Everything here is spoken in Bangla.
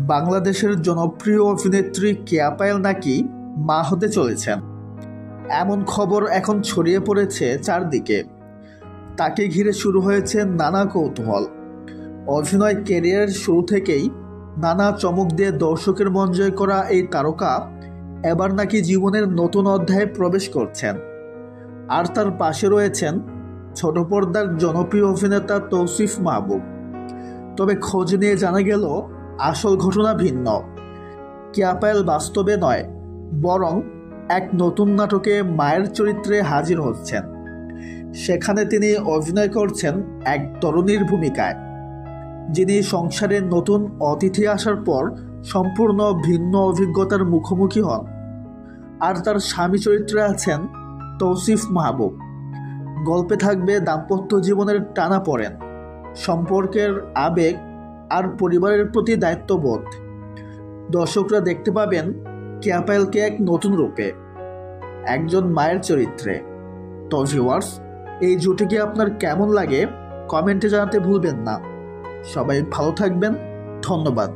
বাংলাদেশের জনপ্রিয় অভিনেত্রী কেয়া পায়েল নাকি মা হতে চলেছেন, এমন খবর এখন ছড়িয়ে পড়েছে চারদিকে। তাকে ঘিরে শুরু হয়েছে নানা কৌতূহল। অভিনয় ক্যারিয়ারের শুরু থেকেই নানা চমক দিয়ে দর্শকের মন জয় করা এই তারকা এবার নাকি জীবনের নতুন অধ্যায়ে প্রবেশ করছেন। আর তার পাশে রয়েছেন ছোট পর্দার জনপ্রিয় অভিনেতা তৌসিফ মাহবুব। তবে খোঁজ নিয়ে জানা গেল আসল ঘটনা ভিন্ন। কেয়া পায়েল বাস্তবে নয়, বরং এক নতুন নাটকে মায়ের চরিত্রে হাজির হচ্ছেন। সেখানে তিনি অভিনয় করছেন এক তরুণীর ভূমিকায়, যিনি সংসারের নতুন অতিথি আসার পর সম্পূর্ণ ভিন্ন অভিজ্ঞতার মুখোমুখি হন। আর তার স্বামী চরিত্রে আছেন তৌসিফ মাহবুব। গল্পে থাকবে দাম্পত্য জীবনের টানাপোড়েন, সম্পর্কের আবেগ আর পরিবারের প্রতি দায়িত্ববোধ। দর্শকরা দেখতে পাবেন কেয়া পায়েলকে এক নতুন রূপে, একজন মায়ের চরিত্রে। তো ভিউয়ার্স, এই জুটিকে আপনার কেমন লাগে কমেন্টে জানাতে ভুলবেন না। সবাই ভালো থাকবেন, ধন্যবাদ।